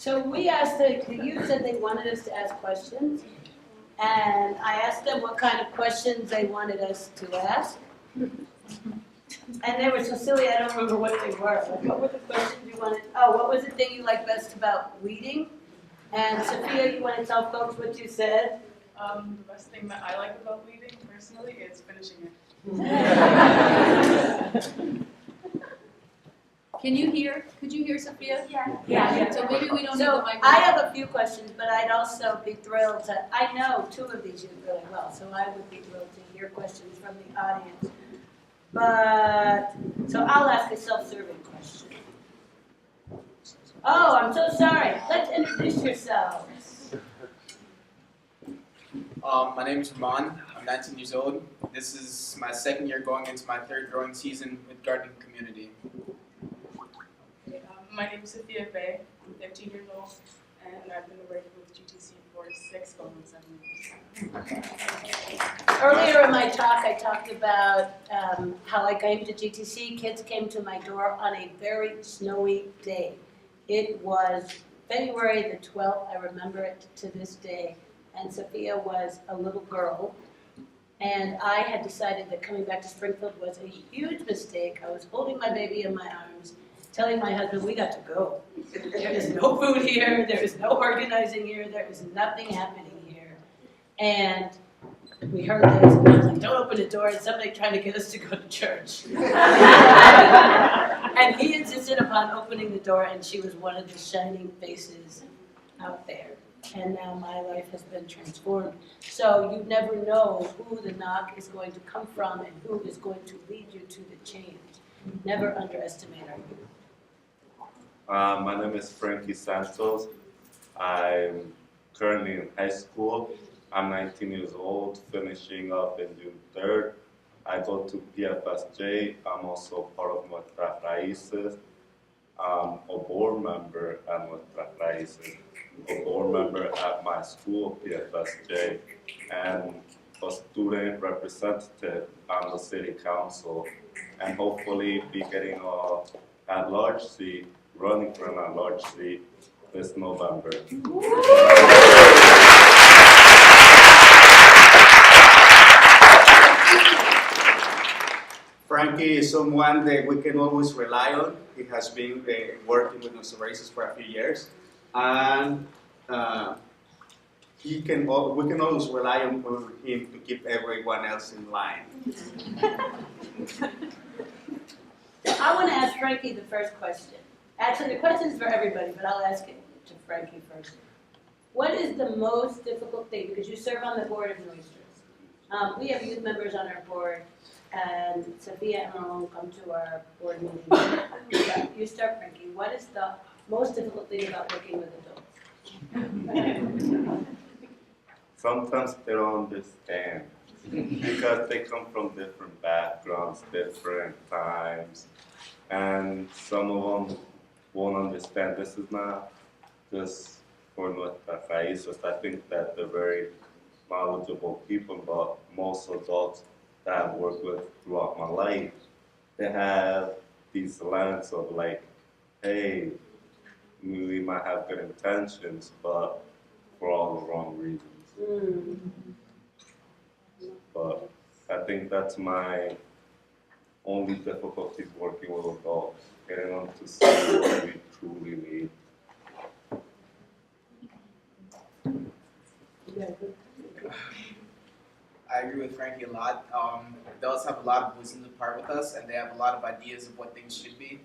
So we asked the youth said they wanted us to ask questions, and I asked them what kind of questions they wanted us to ask. And they were so silly, I don't remember what they were. Like, what were the questions you wanted? Oh, what was the thing you liked best about weeding? And Sophia, you want to tell folks what you said? The best thing that I like about weeding, personally, is finishing it. Can you hear? Could you hear Sophia? Yeah. So maybe we don't need the So microphone. I have a few questions, but I'd also be thrilled to, I know two of these youth really well, so I would be thrilled to hear questions from the audience. But, so I'll ask a self-serving question. Oh, I'm so sorry. Let's introduce yourselves. My name is Ramon. I'm 19 years old. This is my second year going into my third growing season with Gardening Community. My name is Sophia Bay. I'm 13 years old, and I've been working with GTC for 6 going on 7 years. Earlier in my talk, I talked about how I came to GTC. Kids came to my door on a very snowy day. It was February the 12th. I remember it to this day. And Sophia was a little girl. And I had decided that coming back to Springfield was a huge mistake. I was holding my baby in my arms, telling my husband, we got to go. There is no food here. There is no organizing here. There is nothing happening here. And we heard this, and I was like, don't open the door, and somebody trying to get us to go to church. And he insisted upon opening the door, and she was one of the shining faces out there. And now my life has been transformed. So you never know who the knock is going to come from and who is going to lead you to the change. Never underestimate our youth. My name is Frankie Santos. I'm currently in high school. I'm 19 years old, finishing up in June 3rd. I go to PFSJ. I'm also part of Nuestras Raíces. I'm a board member at Nuestras Raíces, a board member at my school, PFSJ, and a student representative on the city council, and hopefully be getting a at-large seat, running for an at-large seat this November. Frankie is someone that we can always rely on. He has been working with Nuestras Raíces for a few years, and we can always rely on him to keep everyone else in line. I want to ask Frankie the first question. Actually, the question is for everybody, but I'll ask it to Frankie first. What is the most difficult thing, because you serve on the board of Nuestras. We have youth members on our board, and Sophia and Ramon come to our board meetings. You start, Frankie. What is the most difficult thing about working with adults? Sometimes they don't understand because they come from different backgrounds, different times, and some of them won't understand. This is not just for Nuestras Raíces. I think that they're very knowledgeable people, but most adults that I've worked with throughout my life, they have these lens of like, hey, we might have good intentions, but for all the wrong reasons. But I think that's my only difficulties working with adults, getting them to see what we truly need. I agree with Frankie a lot. Adults have a lot of wisdom to part with us, and they have a lot of ideas of what things should be.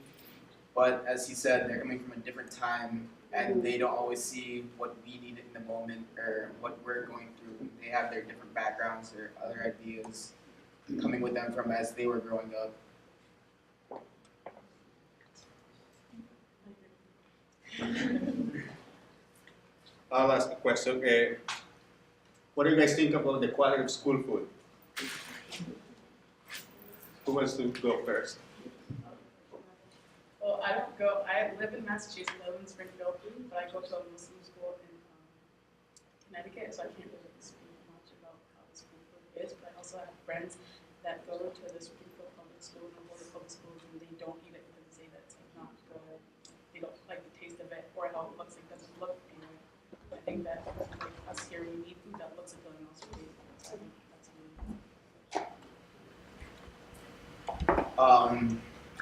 But as he said, they're coming from a different time, and they don't always see what we need in the moment or what we're going through. They have their different backgrounds or other ideas coming with them from as they were growing up. I'll ask a question. What do you guys think about the quality of school food? Who wants to go first? Well, I don't go. I live in Massachusetts. I live in Springfield, but I go to a Muslim school in Connecticut, so I can't really speak much about how the school food is. But I also have friends that go to the Springfield public school and go to public schools, and they don't eat it because they say that it's like not good. They don't like the taste of it, or how it looks like doesn't think that like us here, we need food that looks appealing and also tastes good. So I think that's really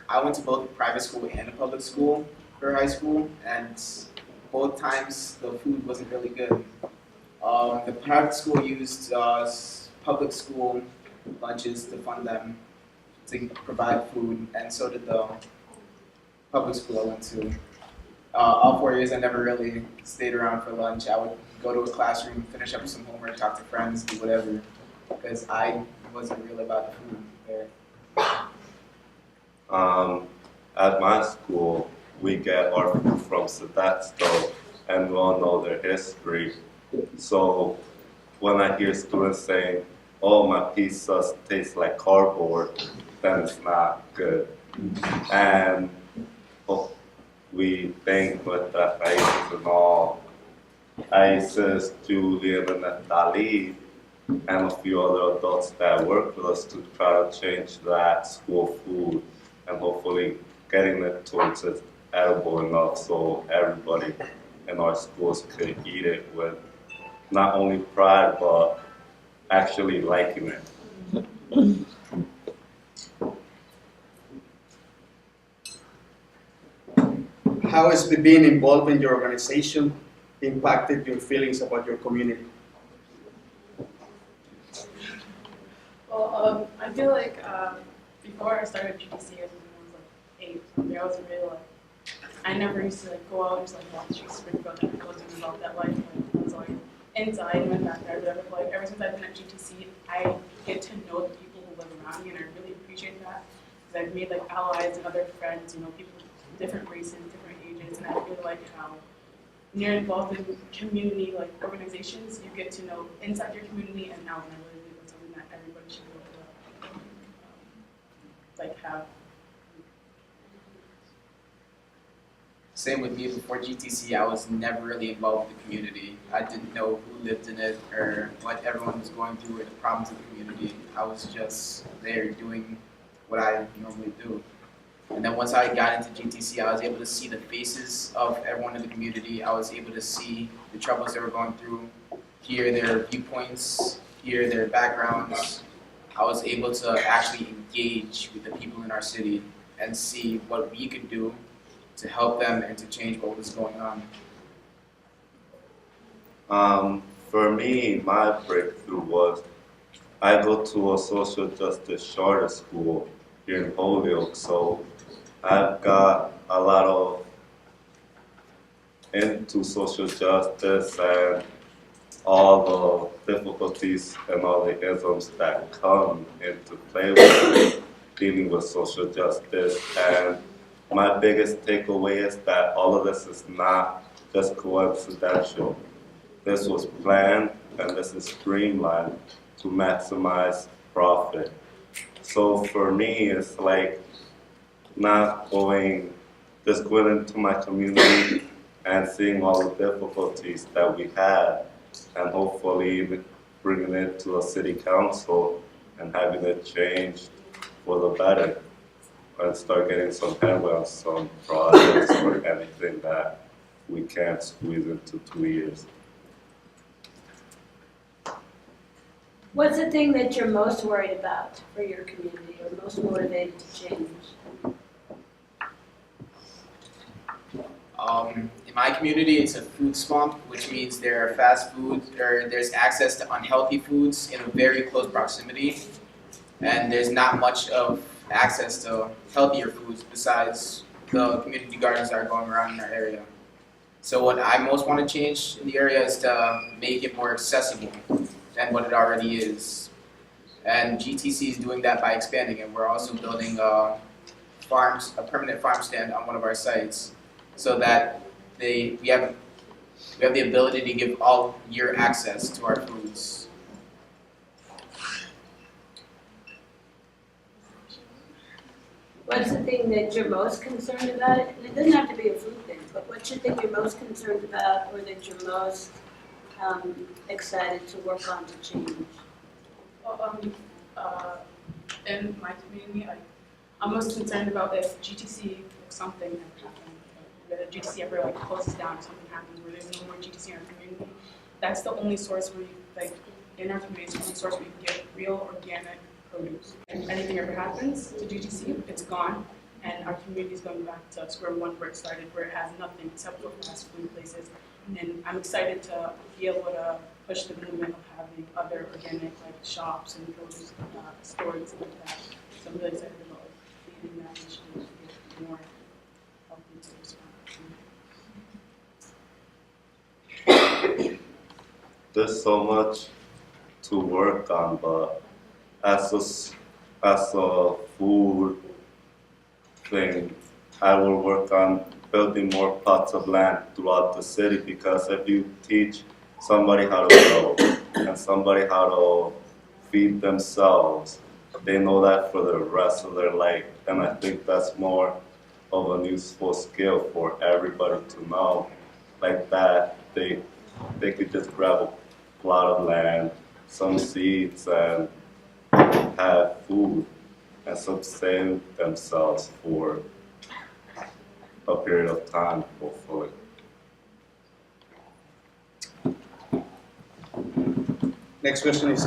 I went to both a private school and a public school for high school, and both times the food wasn't really good. The private school used public school lunches to fund them to provide food, and so did the public school I went to. All 4 years, I never really stayed around for lunch. I would go to a classroom, finish up some homework, talk to friends, do whatever, because I wasn't really about the food there. At my school, we get our food from Sedexto, and we all know their history. So when I hear students saying, "Oh, my pizza tastes like cardboard," then it's not good. And we think with the Raíces and all, Isis, Julian, and Natalie, and a few other adults that work with us to try to change that school food and hopefully getting it towards it edible enough so everybody in our schools could eat it with not only pride but actually liking it. How has being involved in your organization impacted your feelings about your community? Well, I feel like before I started GTC, I was like 8. I wasn't really like, I never used to like go out and just like walk the streets of Springfield. I wasn't about that life. Like, I was like inside in my backyard, whatever. But like ever since I've been at GTC, I get to know the people who live around me, and I really appreciate that because I've made like allies and other friends. You know, people of different races, different ages, and I really like how when you're involved in community like organizations, you get to know inside your community and out, and I really think that's something that everybody should be able to like have. Same with me. Before GTC, I was never really involved with the community. I didn't know who lived in it or what everyone was going through or the problems of the community. I was just there doing what I normally do. And then once I got into GTC, I was able to see the faces of everyone in the community. I was able to see the troubles they were going through, hear their viewpoints, hear their backgrounds. I was able to actually engage with the people in our city and see what we could do to help them and to change what was going on. For me, my breakthrough was I go to a social justice charter school here in Holyoke, so I've got a lot of into social justice and all the difficulties and all the isms that come into play with dealing with social justice. And my biggest takeaway is that all of this is not just coincidental. This was planned and this is streamlined to maximize profit. So for me, it's like not just going into my community and seeing all the difficulties that we had and hopefully bringing it to a city council and having it changed for the better. And start getting some headway on some projects or anything that we can't squeeze into 2 years. What's the thing that you're most worried about for your community or most motivated to change? In my community, it's a food swamp, which means there are fast food, or there's access to unhealthy foods in a very close proximity, and there's not much of access to healthier foods besides the community gardens that are going around in our area. So what I most want to change in the area is to make it more accessible than what it already is. And GTC is doing that by expanding it. We're also building a permanent farm stand on one of our sites so that we have the ability to give all year access to our foods. What's the thing that you're most concerned about? It doesn't have to be a food thing, but what's the thing you're most concerned about or that you're most excited to work on to change? Well, in my community, I'm most concerned about if GTC, if something had happened, the GTC ever like closes down or something happens where there's no more GTC in our community, that's the only source where you in our community, it's the only source where you can get real organic produce. If anything ever happens to GTC, it's gone, and our community is going back to square one where it started, where it has nothing except for fast food places. And I'm excited to be able to push the movement of having other organic shops and produce stores and like that. So I'm really excited about leading that initiative to get more healthy stores around. There's so much to work on, but as a food thing, I will work on building more plots of land throughout the city, because if you teach somebody how to grow and somebody how to feed themselves, they know that for the rest of their life. And I think that's more of a useful skill for everybody to know. Like that, they could just grab a plot of land, some seeds, and have food and sustain themselves for a period of time, hopefully. Next question is,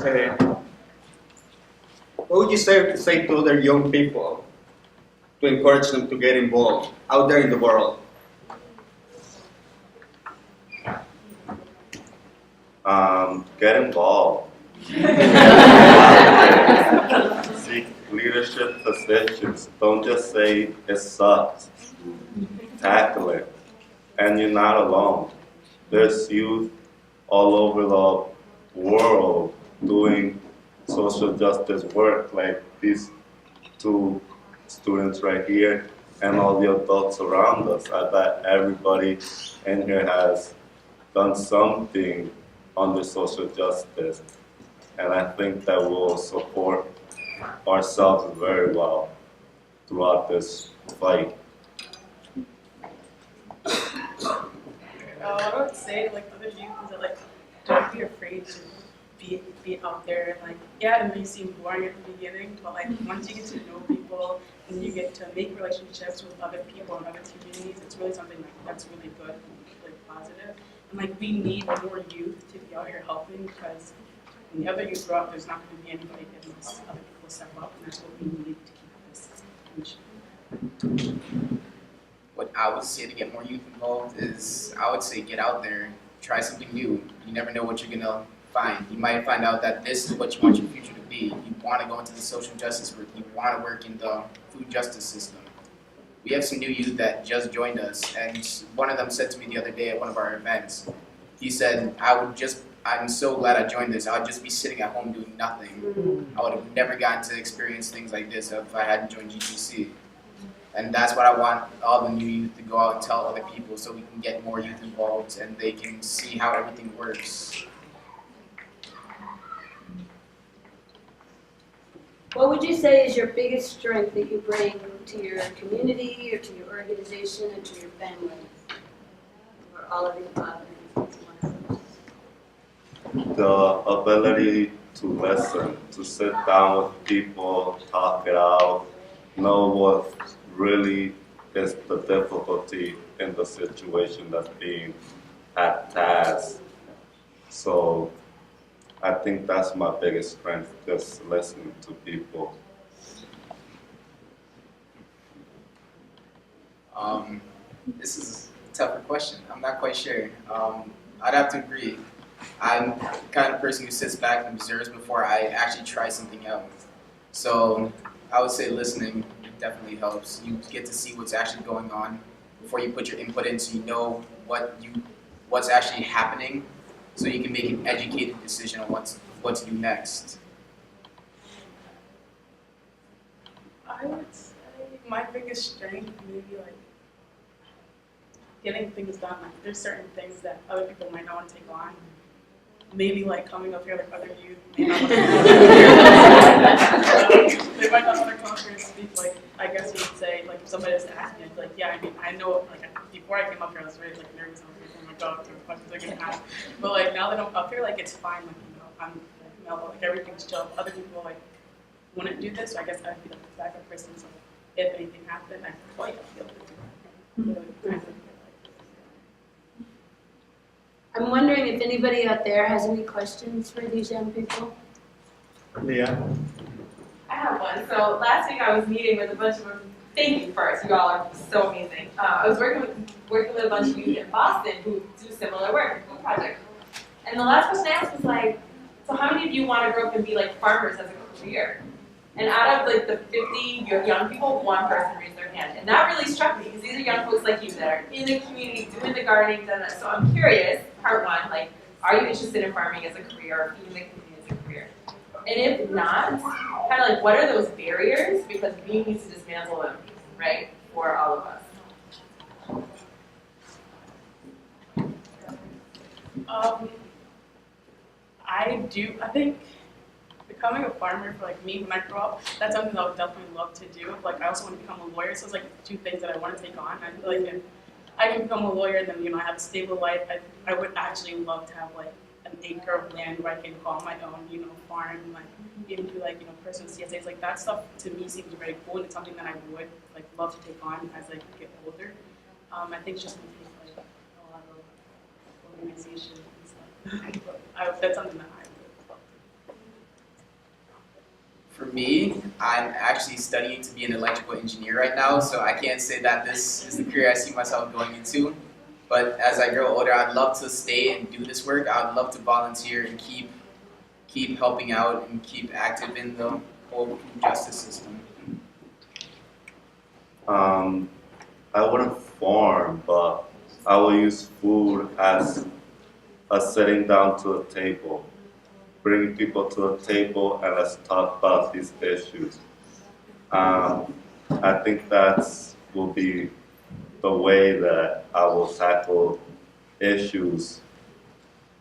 what would you say to other young people to encourage them to get involved out there in the world? Get involved. Seek leadership positions. Don't just say it sucks. Tackle it. And you're not alone. There's youth all over the world doing social justice work, like these two students right here and all the adults around us. I bet everybody in here has done something under social justice, and I think that we'll support ourselves very well throughout this fight. What I would say, other youth, is that, don't be afraid to be out there. Yeah, it may seem boring at the beginning, but, once you get to know people and you get to make relationships with other people and other communities, it's really something, that's really good and really positive. And, we need more youth to be out here helping, because when the other youth grow up, there's not going to be anybody unless other people step up, and that's what we need to keep this mission. What I would say to get more youth involved is, I would say get out there, try something new. You never know what you're gonna find. You might find out that this is what you want your future to be. You want to go into the social justice work. You want to work in the food justice system. We have some new youth that just joined us, and one of them said to me the other day at one of our events, he said, I'm so glad I joined this. I would just be sitting at home doing nothing. I would have never gotten to experience things like this if I hadn't joined GTC. And that's what I want all the new youth to go out and tell other people, so we can get more youth involved and they can see how everything works. What would you say is your biggest strength that you bring to your community or to your organization and to your family? Or all of the above? The ability to listen, to sit down with people, talk it out, know what really is the difficulty in the situation that's being at task. So I think that's my biggest strength, just listening to people. This is a tougher question. I'm not quite sure. I'd have to agree. I'm the kind of person who sits back and observes before I actually try something out. So I would say listening definitely helps. You get to see what's actually going on before you put your input in, so you know what's actually happening, so you can make an educated decision on what to do next. I would say my biggest strength maybe getting things done. There's certain things that other people might not want to take on. Maybe coming up here other youth may not want to they might not want to come up here and speak. I guess you would say if somebody was to ask me, I'd be yeah, I know before I came up here I was very nervous. I was oh my god, what questions are gonna ask. But now that I'm up here, it's fine. I'm mellow. Everything's chill. Other people wouldn't do this, so I guess I'd be the backup person. So if anything happened, I feel like I'd be able to do that. I'm wondering if anybody out there has any questions for these young people? Leah? I have one. So last week I was meeting with a bunch of them. Thank you first. You all are so amazing. I was working with a bunch of youth in Boston who do similar work, food project. And the last question I asked was like, so how many of you want to grow up and be like farmers as a career? And out of like the 50 young people, one person raised their hand. And that really struck me because these are young folks like you that are in the community, doing the gardening, done that. So I'm curious, part one, like, are you interested in farming as a career or feeding the community as a career? And if not, kind of like what are those barriers? Because we need to dismantle them, right, for all of us. I think becoming a farmer for like me when I grow up, that's something that I would definitely love to do. Like I also want to become a lawyer, so it's like two things that I want to take on. I feel like if I can become a lawyer, then I have a stable life. I would actually love to have like an acre of land where I can call my own, farm, like even do like personal CSAs, like that stuff to me seems very cool, and it's something that I would like love to take on as I get older. I think it's just gonna take like a lot of organization and stuff. But that's something that I would love to do. For me, I'm actually studying to be an electrical engineer right now, so I can't say that this is the career I see myself going into. But as I grow older, I'd love to stay and do this work. I'd love to volunteer and keep helping out and keep active in the whole food justice system. I wouldn't farm, but I will use food as a sitting down to a table, bringing people to a table and let's talk about these issues. I think that will be the way that I will tackle issues,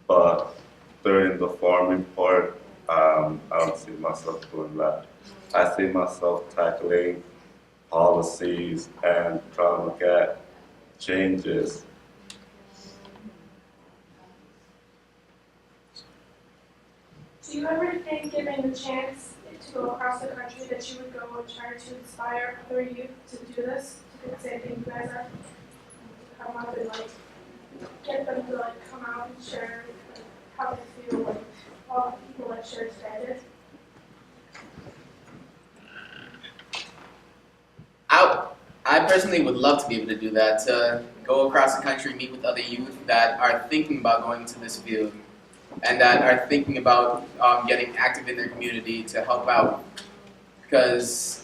but during the farming part, I don't see myself doing that. I see myself tackling policies and trying to get changes. Do you ever think, given the chance to go across the country, that you would go and try to inspire other youth to do this, to do the same thing you guys are, to come up and like get them to like come out and share like, how they feel, like all the people that share today? I personally would love to be able to do that, to go across the country, meet with other youth that are thinking about going into this field and that are thinking about getting active in their community to help out. Because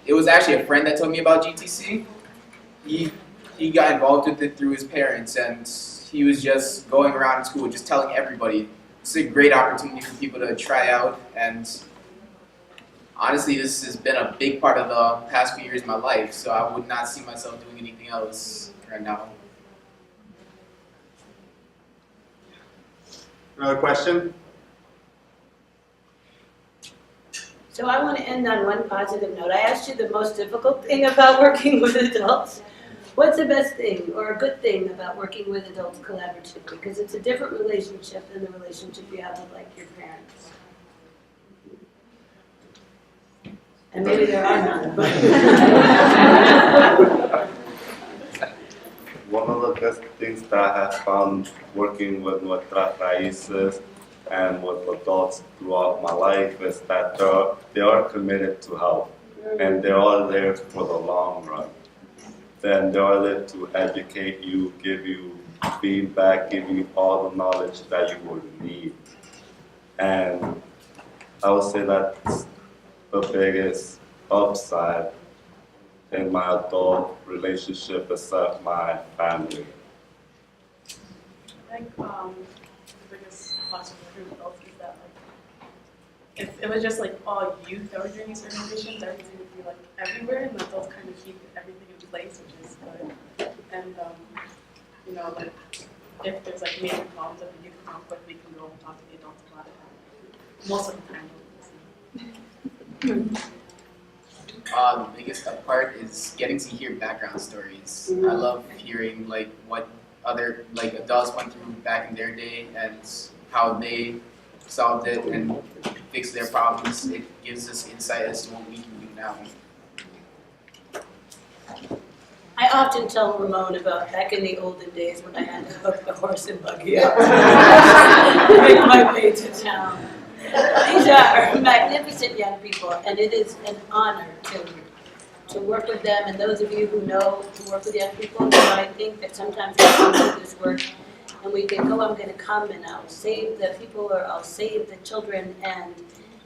it was actually a friend that told me about GTC. He got involved with it through his parents, and he was just going around school just telling everybody. It's a great opportunity for people to try out, and honestly, this has been a big part of the past few years of my life, so I would not see myself doing anything else right now. Another question? So I want to end on one positive note. I asked you the most difficult thing about working with adults. What's the best thing or a good thing about working with adults collaboratively? Because it's a different relationship than the relationship you have with like your parents. And maybe there are none. One of the best things that I have found working with Nuestras Raíces and with adults throughout my life is that they are committed to help, and they're all there for the long run. Then they are there to educate you, give you feedback, give you all the knowledge that you would need. And I would say that's the biggest upside in my adult relationship except my family. I think the biggest plus with adults is that like if it was just like all youth that were doing these organizations, everything would be like everywhere, and the adults kind of keep everything in place, which is good. And like if there's like major problems that the youth come up with, we can go and talk to the adults about it. Most of the time, The biggest part is getting to hear background stories. I love hearing like what other like adults went through back in their day and how they solved it and fixed their problems. It gives us insight as to what we can do now. I often tell Ramon about back in the olden days when I had to hook the horse and buggy up to make my way to town. These are magnificent young people, and it is an honor to work with them. And those of you who know to work with young people, I think that sometimes we can do this work and we think, oh, I'm going to come and I'll save the people or I'll save the children. And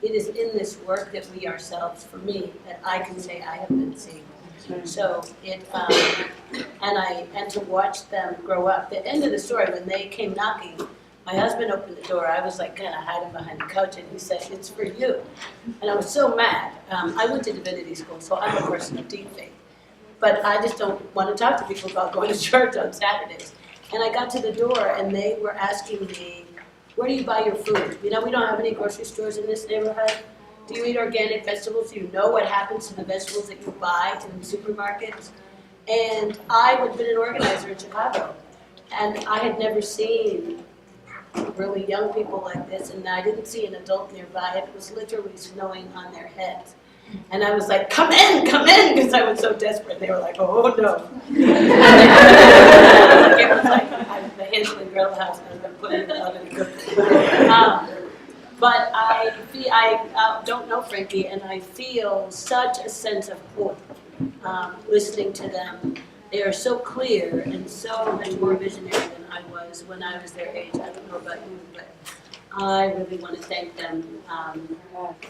it is in this work that we ourselves, for me, that I can say I have been saved. So and to watch them grow up. The end of the story, when they came knocking, my husband opened the door. I was like kind of hiding behind the couch, and he said, "It's for you." And I was so mad. I went to divinity school, so I'm a person of deep faith. But I just don't want to talk to people about going to church on Saturdays. And I got to the door, and they were asking me, "Where do you buy your food? You know, we don't have any grocery stores in this neighborhood. Do you eat organic vegetables? Do you know what happens to the vegetables that you buy in supermarkets?" And I had been an organizer in Chicago, and I had never seen really young people like this, and I didn't see an adult nearby. It was literally snowing on their heads. And I was like, come in, because I was so desperate. They were like, oh no. It was like the Hansel Grill house has been put in the oven to cook. But I don't know Frankie, and I feel such a sense of hope listening to them. They are so clear and so much more visionary than I was when I was their age. I don't know about you, but I really want to thank them,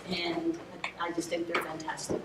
and I just think they're fantastic.